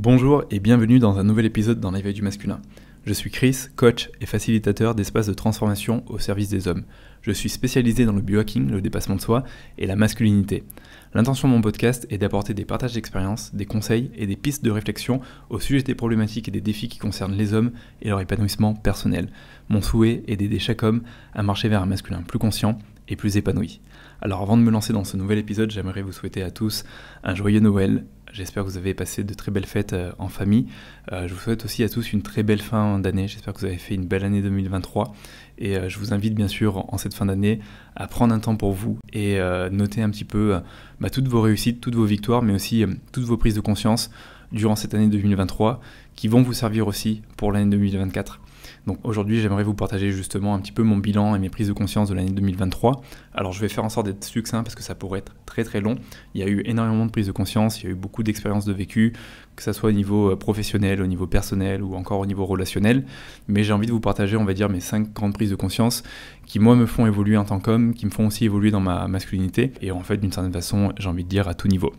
Bonjour et bienvenue dans un nouvel épisode dans l'éveil du masculin. Je suis Chris, coach et facilitateur d'espaces de transformation au service des hommes. Je suis spécialisé dans le biohacking, le dépassement de soi et la masculinité. L'intention de mon podcast est d'apporter des partages d'expériences, des conseils et des pistes de réflexion au sujet des problématiques et des défis qui concernent les hommes et leur épanouissement personnel. Mon souhait est d'aider chaque homme à marcher vers un masculin plus conscient et plus épanoui. Alors avant de me lancer dans ce nouvel épisode, j'aimerais vous souhaiter à tous un joyeux Noël. J'espère que vous avez passé de très belles fêtes en famille. Je vous souhaite aussi à tous une très belle fin d'année. J'espère que vous avez fait une belle année 2023. Et je vous invite bien sûr en cette fin d'année à prendre un temps pour vous et noter un petit peu toutes vos réussites, toutes vos victoires, mais aussi toutes vos prises de conscience durant cette année 2023 qui vont vous servir aussi pour l'année 2024. Donc aujourd'hui, j'aimerais vous partager justement un petit peu mon bilan et mes prises de conscience de l'année 2023. Alors je vais faire en sorte d'être succinct parce que ça pourrait être très très long. Il y a eu énormément de prises de conscience, il y a eu beaucoup d'expériences de vécu, que ce soit au niveau professionnel, au niveau personnel ou encore au niveau relationnel. Mais j'ai envie de vous partager, on va dire, mes 5 grandes prises de conscience qui moi me font évoluer en tant qu'homme, qui me font aussi évoluer dans ma masculinité et en fait d'une certaine façon, j'ai envie de dire à tout niveau.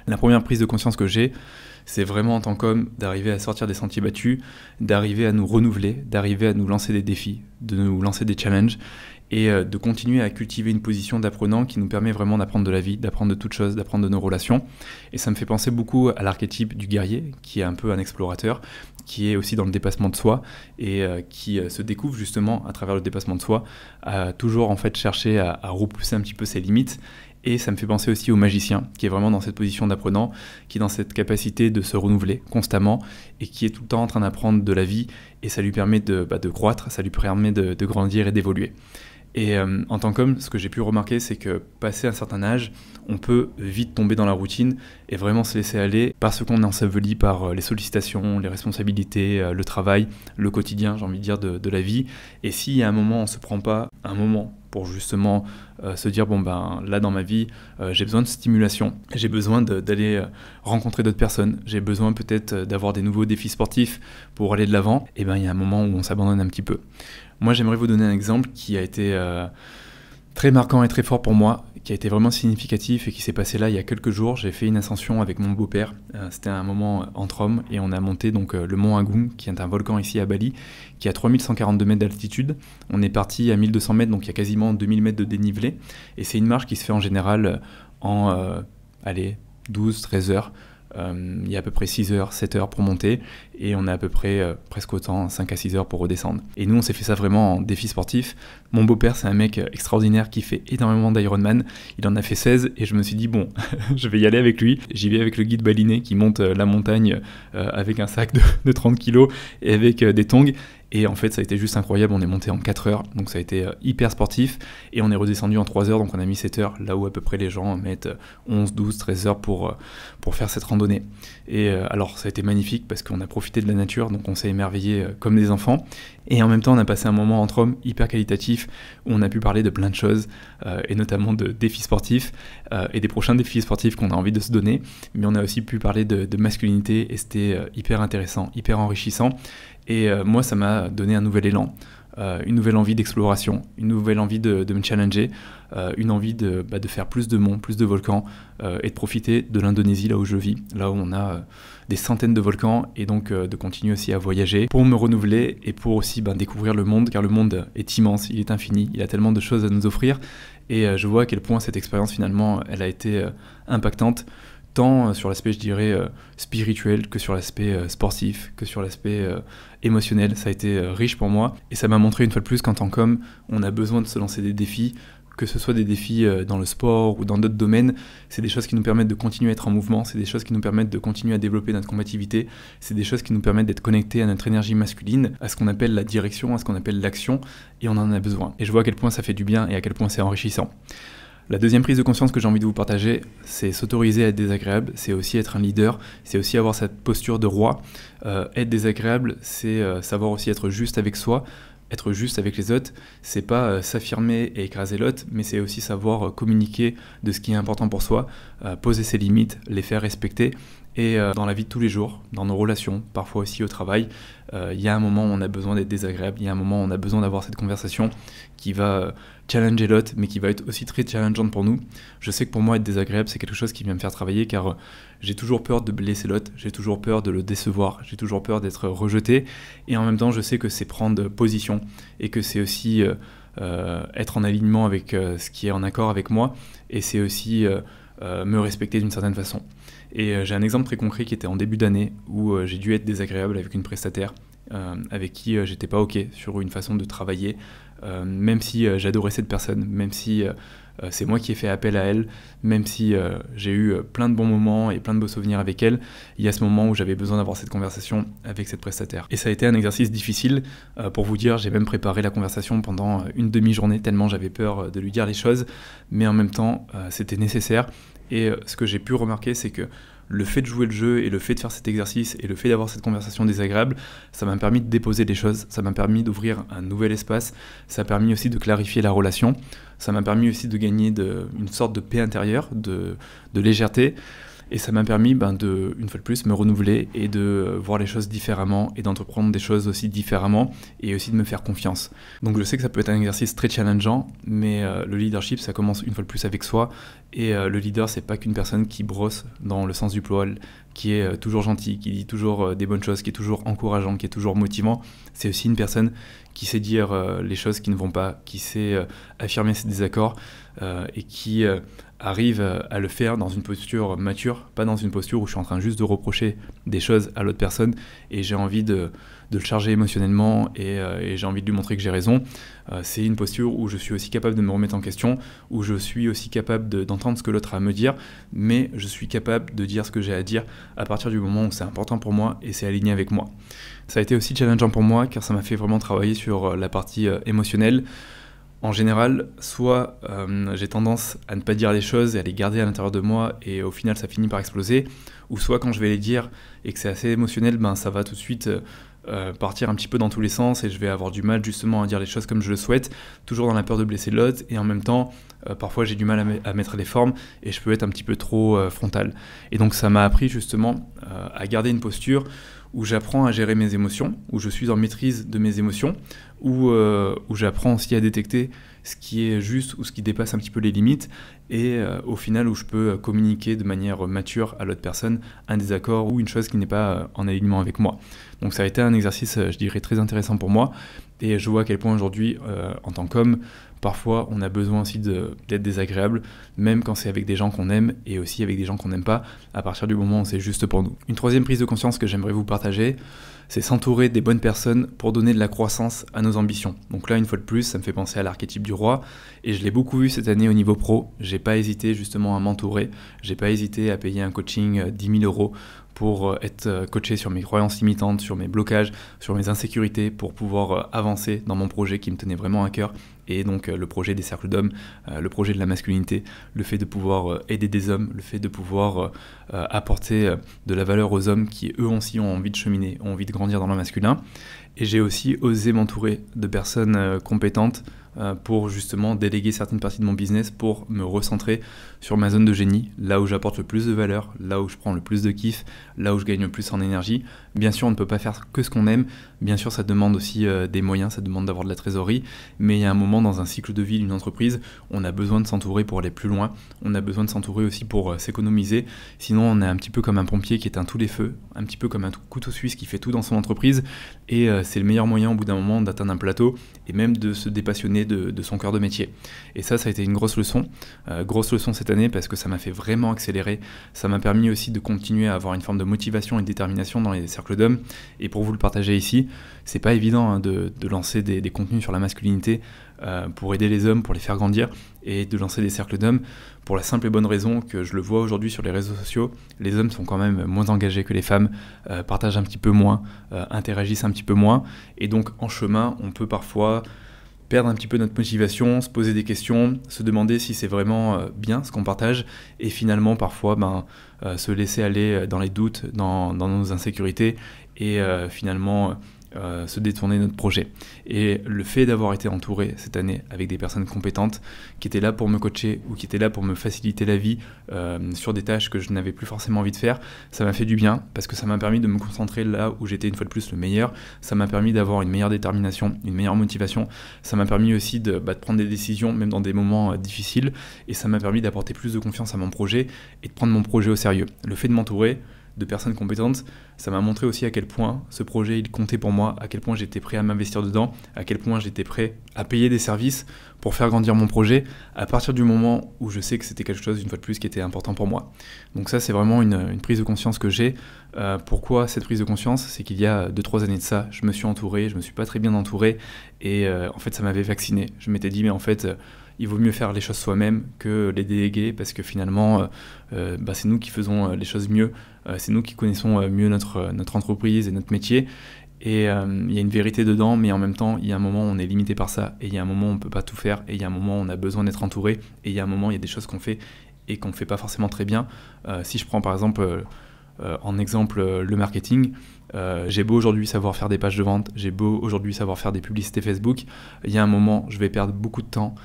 La première prise de conscience que j'ai, c'est vraiment en tant qu'homme d'arriver à sortir des sentiers battus, d'arriver à nous renouveler, d'arriver à nous lancer des défis, de nous lancer des challenges et de continuer à cultiver une position d'apprenant qui nous permet vraiment d'apprendre de la vie, d'apprendre de toutes choses, d'apprendre de nos relations. Et ça me fait penser beaucoup à l'archétype du guerrier, qui est un peu un explorateur, qui est aussi dans le dépassement de soi et qui se découvre justement à travers le dépassement de soi, à toujours en fait chercher à repousser un petit peu ses limites. Et ça me fait penser aussi au magicien, qui est vraiment dans cette position d'apprenant, qui est dans cette capacité de se renouveler constamment et qui est tout le temps en train d'apprendre de la vie et ça lui permet de croître, ça lui permet de grandir et d'évoluer. Et en tant qu'homme, ce que j'ai pu remarquer, c'est que passé un certain âge, on peut vite tomber dans la routine et vraiment se laisser aller parce qu'on est enseveli par les sollicitations, les responsabilités, le travail, le quotidien, j'ai envie de dire, de la vie. Et si à un moment, on ne se prend pas un moment pour justement se dire, là dans ma vie, j'ai besoin de stimulation, j'ai besoin d'aller rencontrer d'autres personnes, j'ai besoin peut-être d'avoir des nouveaux défis sportifs pour aller de l'avant, et il y a un moment où on s'abandonne un petit peu. Moi, j'aimerais vous donner un exemple qui a été très marquant et très fort pour moi, qui a été vraiment significatif et qui s'est passé là il y a quelques jours. J'ai fait une ascension avec mon beau-père, c'était un moment entre hommes et on a monté donc le mont Agung, qui est un volcan ici à Bali, qui a 3142 mètres d'altitude. On est parti à 1200 mètres, donc il y a quasiment 2000 mètres de dénivelé et c'est une marche qui se fait en général en 12-13 heures. Il y a à peu près 6 heures, 7 heures pour monter et on a à peu près presque autant, 5 à 6 heures pour redescendre. Et nous on s'est fait ça vraiment en défi sportif. Mon beau-père c'est un mec extraordinaire qui fait énormément d'Ironman, il en a fait 16 et je me suis dit je vais y aller avec lui. J'y vais avec le guide balinais qui monte la montagne avec un sac de 30 kilos et avec des tongs. Et en fait, ça a été juste incroyable, on est monté en 4 heures, donc ça a été hyper sportif, et on est redescendu en 3 heures, donc on a mis 7 heures, là où à peu près les gens mettent 11, 12, 13 heures pour faire cette randonnée. Et alors, ça a été magnifique, parce qu'on a profité de la nature, donc on s'est émerveillé comme des enfants, et en même temps, on a passé un moment entre hommes hyper qualitatif, où on a pu parler de plein de choses, et notamment de défis sportifs, et des prochains défis sportifs qu'on a envie de se donner, mais on a aussi pu parler de masculinité, et c'était hyper intéressant, hyper enrichissant. Et moi, ça m'a donné un nouvel élan, une nouvelle envie d'exploration, une nouvelle envie de me challenger, une envie de faire plus de monts, plus de volcans, et de profiter de l'Indonésie, là où je vis, là où on a des centaines de volcans, et donc de continuer aussi à voyager pour me renouveler et pour aussi découvrir le monde, car le monde est immense, il est infini, il a tellement de choses à nous offrir, et je vois à quel point cette expérience, finalement, elle a été impactante, tant sur l'aspect, je dirais, spirituel que sur l'aspect sportif, que sur l'aspect émotionnel. Ça a été riche pour moi et ça m'a montré une fois de plus qu'en tant qu'homme, on a besoin de se lancer des défis, que ce soit des défis dans le sport ou dans d'autres domaines. C'est des choses qui nous permettent de continuer à être en mouvement, c'est des choses qui nous permettent de continuer à développer notre combativité, c'est des choses qui nous permettent d'être connectés à notre énergie masculine, à ce qu'on appelle la direction, à ce qu'on appelle l'action, et on en a besoin. Et je vois à quel point ça fait du bien et à quel point c'est enrichissant. La deuxième prise de conscience que j'ai envie de vous partager, c'est s'autoriser à être désagréable, c'est aussi être un leader, c'est aussi avoir cette posture de roi. Être désagréable, c'est savoir aussi être juste avec soi, être juste avec les autres, c'est pas s'affirmer et écraser l'autre, mais c'est aussi savoir communiquer de ce qui est important pour soi, poser ses limites, les faire respecter Et dans la vie de tous les jours, dans nos relations, parfois aussi au travail, il y a un moment où on a besoin d'être désagréable, il y a un moment où on a besoin d'avoir cette conversation qui va challenger l'autre, mais qui va être aussi très challengeante pour nous. Je sais que pour moi, être désagréable, c'est quelque chose qui vient me faire travailler, car j'ai toujours peur de blesser l'autre, j'ai toujours peur de le décevoir, j'ai toujours peur d'être rejeté, et en même temps, je sais que c'est prendre position, et que c'est aussi être en alignement avec ce qui est en accord avec moi, et c'est aussi me respecter d'une certaine façon. Et j'ai un exemple très concret qui était en début d'année où j'ai dû être désagréable avec une prestataire avec qui j'étais pas ok sur une façon de travailler, même si j'adorais cette personne, même si c'est moi qui ai fait appel à elle, même si j'ai eu plein de bons moments et plein de beaux souvenirs avec elle, il y a ce moment où j'avais besoin d'avoir cette conversation avec cette prestataire. Et ça a été un exercice difficile, pour vous dire, j'ai même préparé la conversation pendant une demi-journée tellement j'avais peur de lui dire les choses, mais en même temps c'était nécessaire. Et ce que j'ai pu remarquer, c'est que le fait de jouer le jeu et le fait de faire cet exercice et le fait d'avoir cette conversation désagréable, ça m'a permis de déposer des choses, ça m'a permis d'ouvrir un nouvel espace, ça a permis aussi de clarifier la relation, ça m'a permis aussi de gagner une sorte de paix intérieure, de légèreté, et ça m'a permis de, une fois de plus, me renouveler et de voir les choses différemment et d'entreprendre des choses aussi différemment et aussi de me faire confiance. Donc je sais que ça peut être un exercice très challengeant, mais le leadership, ça commence une fois de plus avec soi. Et le leader, c'est pas qu'une personne qui brosse dans le sens du poil, qui est toujours gentil, qui dit toujours des bonnes choses, qui est toujours encourageant, qui est toujours motivant. C'est aussi une personne qui sait dire les choses qui ne vont pas, qui sait affirmer ses désaccords et qui arrive à le faire dans une posture mature, pas dans une posture où je suis en train juste de reprocher des choses à l'autre personne et j'ai envie de le charger émotionnellement et j'ai envie de lui montrer que j'ai raison. C'est une posture où je suis aussi capable de me remettre en question, où je suis aussi capable d'entendre ce que l'autre a à me dire, mais je suis capable de dire ce que j'ai à dire à partir du moment où c'est important pour moi et c'est aligné avec moi. Ça a été aussi challengeant pour moi car ça m'a fait vraiment travailler sur la partie émotionnelle. En général, soit j'ai tendance à ne pas dire les choses et à les garder à l'intérieur de moi et au final ça finit par exploser, ou soit quand je vais les dire et que c'est assez émotionnel, ça va tout de suite partir un petit peu dans tous les sens et je vais avoir du mal justement à dire les choses comme je le souhaite, toujours dans la peur de blesser l'autre et en même temps parfois j'ai du mal à mettre les formes et je peux être un petit peu trop frontal. Et donc ça m'a appris justement à garder une posture où j'apprends à gérer mes émotions, où je suis en maîtrise de mes émotions, où j'apprends aussi à détecter ce qui est juste ou ce qui dépasse un petit peu les limites, et au final où je peux communiquer de manière mature à l'autre personne un désaccord ou une chose qui n'est pas en alignement avec moi. Donc ça a été un exercice, je dirais, très intéressant pour moi, et je vois à quel point aujourd'hui, en tant qu'homme, parfois on a besoin aussi d'être désagréable, même quand c'est avec des gens qu'on aime et aussi avec des gens qu'on n'aime pas, à partir du moment où c'est juste pour nous. Une troisième prise de conscience que j'aimerais vous partager, c'est s'entourer des bonnes personnes pour donner de la croissance à nos ambitions. Donc là, une fois de plus, ça me fait penser à l'archétype du roi, et je l'ai beaucoup vu cette année au niveau pro. J'ai pas hésité justement à m'entourer, j'ai pas hésité à payer un coaching 10 000 € pour être coaché sur mes croyances limitantes, sur mes blocages, sur mes insécurités, pour pouvoir avancer dans mon projet qui me tenait vraiment à cœur. Et donc le projet des cercles d'hommes, le projet de la masculinité, le fait de pouvoir aider des hommes, le fait de pouvoir apporter de la valeur aux hommes qui eux aussi ont envie de cheminer, ont envie de grandir dans le masculin. Et j'ai aussi osé m'entourer de personnes compétentes pour justement déléguer certaines parties de mon business pour me recentrer sur ma zone de génie, là où j'apporte le plus de valeur, là où je prends le plus de kiff, là où je gagne le plus en énergie. Bien sûr, on ne peut pas faire que ce qu'on aime, bien sûr ça demande aussi des moyens, ça demande d'avoir de la trésorerie, mais il y a un moment dans un cycle de vie d'une entreprise, on a besoin de s'entourer pour aller plus loin, on a besoin de s'entourer aussi pour s'économiser, sinon on est un petit peu comme un pompier qui éteint tous les feux, un petit peu comme un couteau suisse qui fait tout dans son entreprise, et c'est le meilleur moyen au bout d'un moment d'atteindre un plateau et même de se dépassionner de son cœur de métier. Et ça a été une grosse leçon cette année parce que ça m'a fait vraiment accélérer, ça m'a permis aussi de continuer à avoir une forme de motivation et de détermination dans les cercles d'hommes. Et pour vous le partager ici, c'est pas évident de lancer des contenus sur la masculinité pour aider les hommes, pour les faire grandir, et de lancer des cercles d'hommes pour la simple et bonne raison que je le vois aujourd'hui sur les réseaux sociaux, les hommes sont quand même moins engagés que les femmes, partagent un petit peu moins, interagissent un petit peu moins, et donc en chemin on peut parfois perdre un petit peu notre motivation, se poser des questions, se demander si c'est vraiment bien ce qu'on partage, et finalement parfois se laisser aller dans les doutes, dans nos insécurités, et finalement se détourner de notre projet. Et le fait d'avoir été entouré cette année avec des personnes compétentes qui étaient là pour me coacher ou qui étaient là pour me faciliter la vie sur des tâches que je n'avais plus forcément envie de faire, ça m'a fait du bien parce que ça m'a permis de me concentrer là où j'étais une fois de plus le meilleur. Ça m'a permis d'avoir une meilleure détermination, une meilleure motivation. Ça m'a permis aussi de prendre des décisions même dans des moments difficiles, et ça m'a permis d'apporter plus de confiance à mon projet et de prendre mon projet au sérieux. Le fait de m'entourer de personnes compétentes, ça m'a montré aussi à quel point ce projet il comptait pour moi, à quel point j'étais prêt à m'investir dedans, à quel point j'étais prêt à payer des services pour faire grandir mon projet à partir du moment où je sais que c'était quelque chose, une fois de plus, qui était important pour moi. Donc ça, c'est vraiment une prise de conscience que j'ai. Pourquoi cette prise de conscience? C'est qu'il y a 2-3 années de ça, je me suis entouré, je me suis pas très bien entouré, et en fait ça m'avait vacciné. Je m'étais dit mais en fait il vaut mieux faire les choses soi-même que les déléguer, parce que finalement c'est nous qui faisons les choses mieux, c'est nous qui connaissons mieux notre entreprise et notre métier. Et il y a une vérité dedans, mais en même temps, il y a un moment où on est limité par ça, et il y a un moment où on ne peut pas tout faire, et il y a un moment où on a besoin d'être entouré, et il y a un moment où il y a des choses qu'on fait et qu'on ne fait pas forcément très bien. Si je prends par exemple en exemple le marketing, j'ai beau aujourd'hui savoir faire des pages de vente, j'ai beau aujourd'hui savoir faire des publicités Facebook, il y a un moment, je vais perdre beaucoup de temps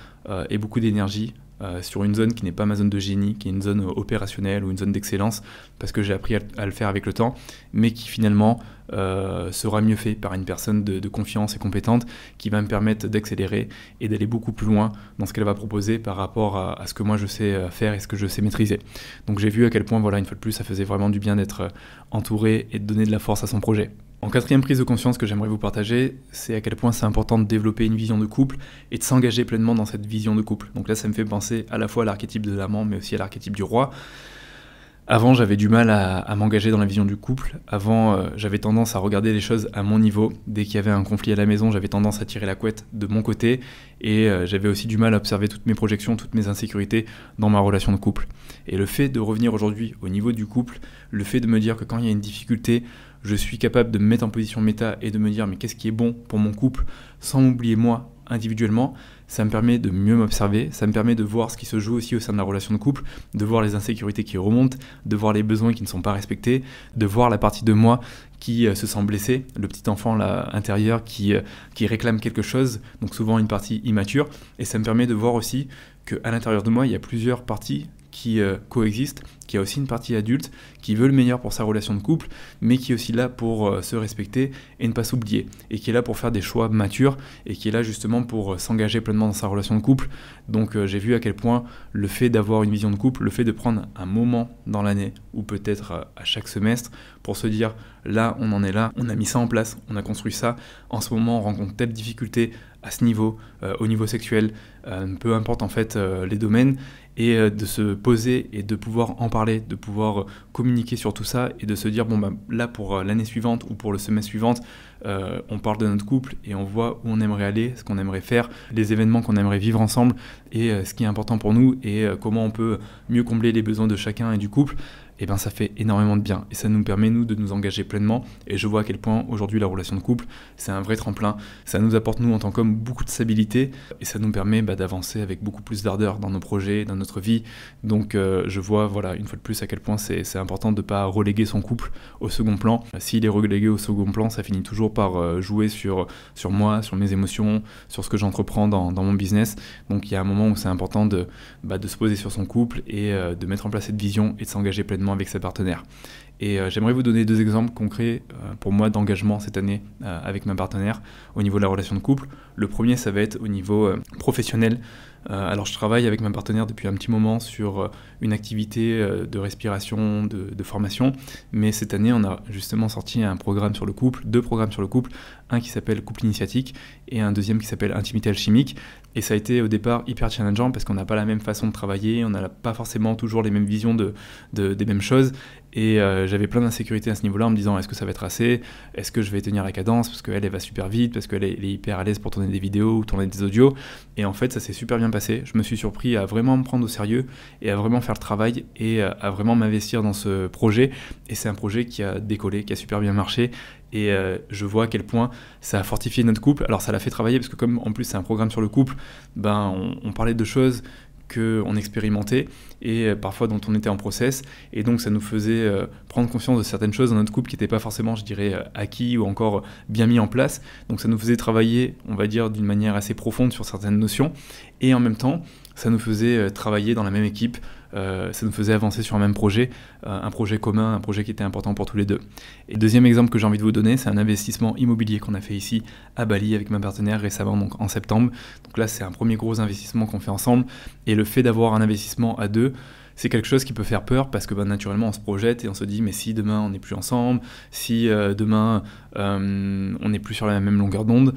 et beaucoup d'énergie sur une zone qui n'est pas ma zone de génie, qui est une zone opérationnelle ou une zone d'excellence, parce que j'ai appris à le faire avec le temps, mais qui finalement sera mieux fait par une personne de confiance et compétente, qui va me permettre d'accélérer et d'aller beaucoup plus loin dans ce qu'elle va proposer par rapport à ce que moi je sais faire et ce que je sais maîtriser. Donc j'ai vu à quel point, voilà, une fois de plus, ça faisait vraiment du bien d'être entouré et de donner de la force à son projet. En quatrième prise de conscience que j'aimerais vous partager, c'est à quel point c'est important de développer une vision de couple et de s'engager pleinement dans cette vision de couple. Donc là, ça me fait penser à la fois à l'archétype de l'amant, mais aussi à l'archétype du roi. Avant, j'avais du mal à m'engager dans la vision du couple. Avant, j'avais tendance à regarder les choses à mon niveau. Dès qu'il y avait un conflit à la maison, j'avais tendance à tirer la couette de mon côté. Et j'avais aussi du mal à observer toutes mes projections, toutes mes insécurités dans ma relation de couple. Et le fait de revenir aujourd'hui au niveau du couple, le fait de me dire que quand il y a une difficulté, je suis capable de me mettre en position méta et de me dire mais qu'est-ce qui est bon pour mon couple sans m'oublier moi individuellement, ça me permet de mieux m'observer, ça me permet de voir ce qui se joue aussi au sein de la relation de couple, de voir les insécurités qui remontent, de voir les besoins qui ne sont pas respectés, de voir la partie de moi qui se sent blessée, le petit enfant là intérieur qui réclame quelque chose, donc souvent une partie immature, et ça me permet de voir aussi qu'à l'intérieur de moi il y a plusieurs parties qui coexistent, qui a aussi une partie adulte, qui veut le meilleur pour sa relation de couple, mais qui est aussi là pour se respecter et ne pas s'oublier, et qui est là pour faire des choix matures, et qui est là justement pour s'engager pleinement dans sa relation de couple. Donc j'ai vu à quel point le fait d'avoir une vision de couple, le fait de prendre un moment dans l'année, ou peut-être à chaque semestre, pour se dire là on en est là, on a mis ça en place, on a construit ça, en ce moment on rencontre telle difficulté à ce niveau, au niveau sexuel, peu importe en fait les domaines, et de se poser et de pouvoir en parler, de pouvoir communiquer sur tout ça et de se dire bon bah là pour l'année suivante ou pour le semestre suivant, on parle de notre couple et on voit où on aimerait aller, ce qu'on aimerait faire, les événements qu'on aimerait vivre ensemble et ce qui est important pour nous et comment on peut mieux combler les besoins de chacun et du couple. Et ben ça fait énormément de bien et ça nous permet nous de nous engager pleinement, et je vois à quel point aujourd'hui la relation de couple c'est un vrai tremplin, ça nous apporte nous en tant qu'hommes beaucoup de stabilité et ça nous permet d'avancer avec beaucoup plus d'ardeur dans nos projets, dans notre vie. Donc je vois voilà une fois de plus à quel point c'est important de ne pas reléguer son couple au second plan. S'il est relégué au second plan, ça finit toujours par jouer sur moi, sur mes émotions, sur ce que j'entreprends dans mon business. Donc il y a un moment où c'est important de se poser sur son couple et de mettre en place cette vision et de s'engager pleinement avec ses partenaires. Et j'aimerais vous donner 2 exemples concrets pour moi d'engagement cette année avec ma partenaire au niveau de la relation de couple. Le premier, ça va être au niveau professionnel. Alors je travaille avec ma partenaire depuis un petit moment sur une activité de respiration, de formation, mais cette année on a justement sorti un programme sur le couple, 2 programmes sur le couple, un qui s'appelle Couple Initiatique et un deuxième qui s'appelle Intimité Alchimique, et ça a été au départ hyper challengeant parce qu'on n'a pas la même façon de travailler, on n'a pas forcément toujours les mêmes visions des mêmes choses, et j'avais plein d'insécurité à ce niveau-là en me disant est-ce que ça va être assez, est-ce que je vais tenir la cadence parce qu'elle va super vite, parce qu'elle est hyper à l'aise pour tourner des vidéos ou tourner des audios, et en fait ça s'est super bien passé. Je me suis surpris à vraiment me prendre au sérieux et à vraiment faire le travail et à vraiment m'investir dans ce projet, et c'est un projet qui a décollé, qui a super bien marché, et je vois à quel point ça a fortifié notre couple. Alors ça l'a fait travailler parce que comme en plus c'est un programme sur le couple, on parlait de choses qu'on expérimentait et parfois dont on était en process. Et donc ça nous faisait prendre conscience de certaines choses dans notre couple qui n'étaient pas forcément, je dirais, acquis ou encore bien mis en place. Donc ça nous faisait travailler, on va dire, d'une manière assez profonde sur certaines notions. Et en même temps, ça nous faisait travailler dans la même équipe, ça nous faisait avancer sur un même projet, un projet commun, un projet qui était important pour tous les deux. Et deuxième exemple que j'ai envie de vous donner, c'est un investissement immobilier qu'on a fait ici à Bali avec ma partenaire récemment, donc en septembre. Donc là, c'est un premier gros investissement qu'on fait ensemble. Et le fait d'avoir un investissement à deux, c'est quelque chose qui peut faire peur parce que naturellement on se projette et on se dit mais si demain on n'est plus ensemble, si demain on n'est plus sur la même longueur d'onde,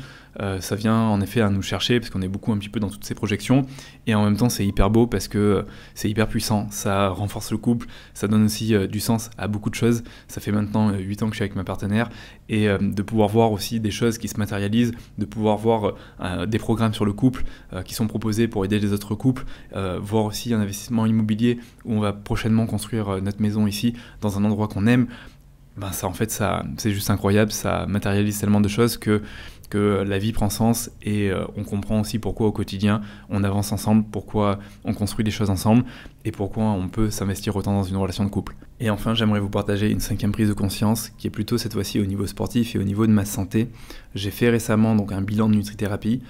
ça vient en effet à nous chercher parce qu'on est beaucoup un petit peu dans toutes ces projections et en même temps c'est hyper beau parce que c'est hyper puissant, ça renforce le couple, ça donne aussi du sens à beaucoup de choses. Ça fait maintenant 8 ans que je suis avec ma partenaire et de pouvoir voir aussi des choses qui se matérialisent, de pouvoir voir des programmes sur le couple qui sont proposés pour aider les autres couples, voir aussi un investissement immobilier où on va prochainement construire notre maison ici dans un endroit qu'on aime. Ça en fait ça c'est juste incroyable, ça matérialise tellement de choses que la vie prend sens et on comprend aussi pourquoi au quotidien on avance ensemble, pourquoi on construit des choses ensemble et pourquoi on peut s'investir autant dans une relation de couple. Et enfin, j'aimerais vous partager une 5e prise de conscience qui est plutôt cette fois-ci au niveau sportif et au niveau de ma santé. J'ai fait récemment donc un bilan de nutrithérapie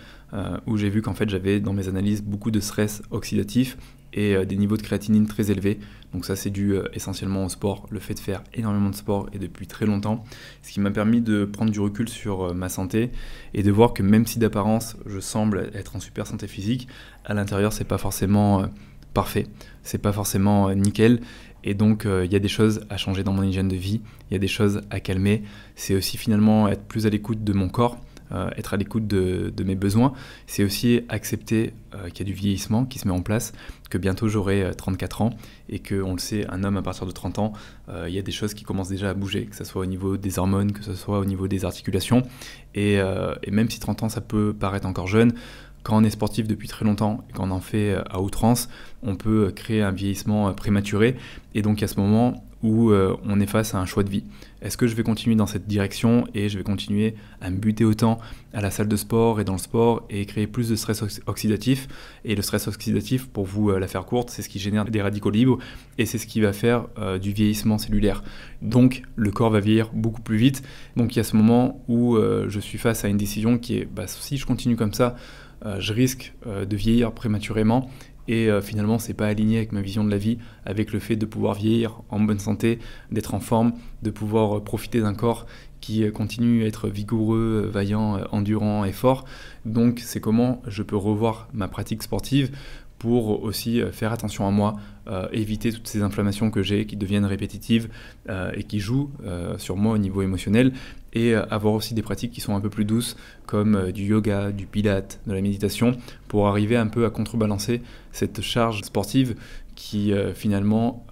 où j'ai vu qu'en fait j'avais dans mes analyses beaucoup de stress oxydatif et des niveaux de créatinine très élevés. Donc ça c'est dû essentiellement au sport, le fait de faire énormément de sport et depuis très longtemps, ce qui m'a permis de prendre du recul sur ma santé et de voir que même si d'apparence je semble être en super santé physique, à l'intérieur c'est pas forcément parfait, c'est pas forcément nickel. Et donc il y a des choses à changer dans mon hygiène de vie, il y a des choses à calmer, c'est aussi finalement être plus à l'écoute de mon corps, être à l'écoute de mes besoins, c'est aussi accepter qu'il y a du vieillissement qui se met en place, que bientôt j'aurai 34 ans et que, on le sait, un homme à partir de 30 ans, il y a des choses qui commencent déjà à bouger, que ce soit au niveau des hormones, que ce soit au niveau des articulations, et même si 30 ans ça peut paraître encore jeune, quand on est sportif depuis très longtemps et qu'on en fait à outrance, on peut créer un vieillissement prématuré et donc à ce moment où on est face à un choix de vie. Est-ce que je vais continuer dans cette direction et je vais continuer à me buter autant à la salle de sport et dans le sport et créer plus de stress oxydatif? Et le stress oxydatif, pour vous la faire courte, c'est ce qui génère des radicaux libres et c'est ce qui va faire du vieillissement cellulaire. Donc le corps va vieillir beaucoup plus vite. Donc il y a ce moment où je suis face à une décision qui est si je continue comme ça, je risque de vieillir prématurément. Et finalement, c'est pas aligné avec ma vision de la vie, avec le fait de pouvoir vieillir en bonne santé, d'être en forme, de pouvoir profiter d'un corps qui continue à être vigoureux, vaillant, endurant et fort. Donc c'est comment je peux revoir ma pratique sportive pour aussi faire attention à moi, éviter toutes ces inflammations que j'ai qui deviennent répétitives et qui jouent sur moi au niveau émotionnel, et avoir aussi des pratiques qui sont un peu plus douces comme du yoga, du pilate, de la méditation, pour arriver un peu à contrebalancer cette charge sportive qui finalement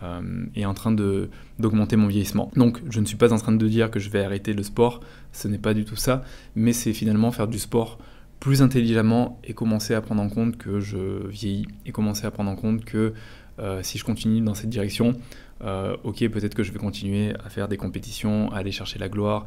est en train d'augmenter mon vieillissement. Donc je ne suis pas en train de dire que je vais arrêter le sport, ce n'est pas du tout ça, mais c'est finalement faire du sport plus intelligemment et commencer à prendre en compte que je vieillis et commencer à prendre en compte que si je continue dans cette direction, ok, peut-être que je vais continuer à faire des compétitions, à aller chercher la gloire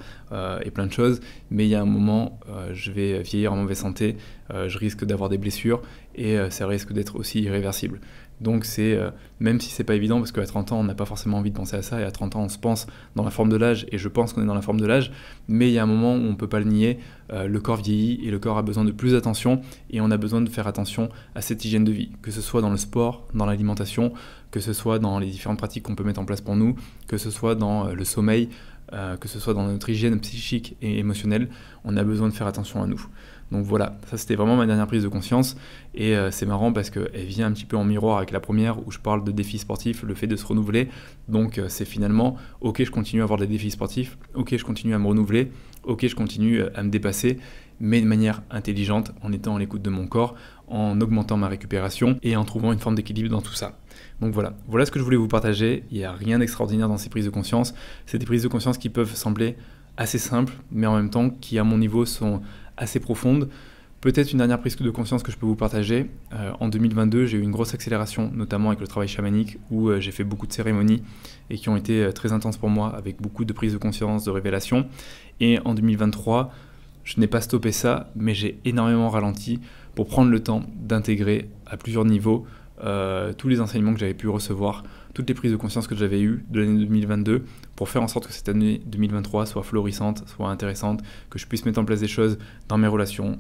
et plein de choses, mais il y a un moment, je vais vieillir en mauvaise santé, je risque d'avoir des blessures et ça risque d'être aussi irréversible. Donc c'est, même si c'est pas évident, parce qu'à 30 ans on n'a pas forcément envie de penser à ça, et à 30 ans on se pense dans la forme de l'âge, et je pense qu'on est dans la forme de l'âge, mais il y a un moment où on peut pas le nier, le corps vieillit, et le corps a besoin de plus d'attention, et on a besoin de faire attention à cette hygiène de vie, que ce soit dans le sport, dans l'alimentation, que ce soit dans les différentes pratiques qu'on peut mettre en place pour nous, que ce soit dans le sommeil, que ce soit dans notre hygiène psychique et émotionnelle, on a besoin de faire attention à nous. Donc voilà, ça c'était vraiment ma dernière prise de conscience, et c'est marrant parce qu'elle vient un petit peu en miroir avec la première où je parle de défis sportifs, le fait de se renouveler. Donc c'est finalement, ok, je continue à avoir des défis sportifs, ok, je continue à me renouveler, ok, je continue à me dépasser, mais de manière intelligente, en étant à l'écoute de mon corps, en augmentant ma récupération et en trouvant une forme d'équilibre dans tout ça. Donc voilà ce que je voulais vous partager. Il n'y a rien d'extraordinaire dans ces prises de conscience. C'est des prises de conscience qui peuvent sembler assez simples, mais en même temps qui à mon niveau sont assez profondes. Peut-être une dernière prise de conscience que je peux vous partager. En 2022, j'ai eu une grosse accélération, notamment avec le travail chamanique, où j'ai fait beaucoup de cérémonies et qui ont été très intenses pour moi, avec beaucoup de prises de conscience, de révélations. Et en 2023, je n'ai pas stoppé ça, mais j'ai énormément ralenti pour prendre le temps d'intégrer à plusieurs niveaux tous les enseignements que j'avais pu recevoir, toutes les prises de conscience que j'avais eues de l'année 2022 pour faire en sorte que cette année 2023 soit florissante, soit intéressante, que je puisse mettre en place des choses dans mes relations,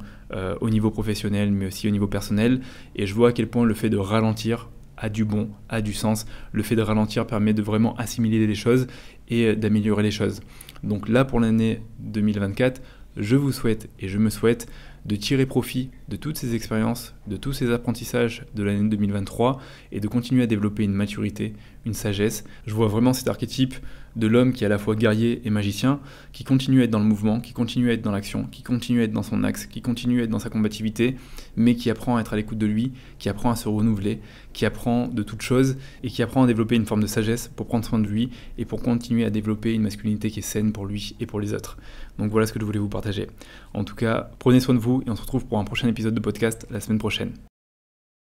au niveau professionnel mais aussi au niveau personnel. Et je vois à quel point le fait de ralentir a du bon, a du sens. Le fait de ralentir permet de vraiment assimiler les choses et d'améliorer les choses. Donc là, pour l'année 2024, je vous souhaite et je me souhaite de tirer profit de toutes ces expériences, de tous ces apprentissages de l'année 2023 et de continuer à développer une maturité, une sagesse. Je vois vraiment cet archétype de l'homme qui est à la fois guerrier et magicien, qui continue à être dans le mouvement, qui continue à être dans l'action, qui continue à être dans son axe, qui continue à être dans sa combativité, mais qui apprend à être à l'écoute de lui, qui apprend à se renouveler, qui apprend de toutes choses et qui apprend à développer une forme de sagesse pour prendre soin de lui et pour continuer à développer une masculinité qui est saine pour lui et pour les autres. Donc voilà ce que je voulais vous partager. En tout cas, prenez soin de vous et on se retrouve pour un prochain épisode de podcast la semaine prochaine.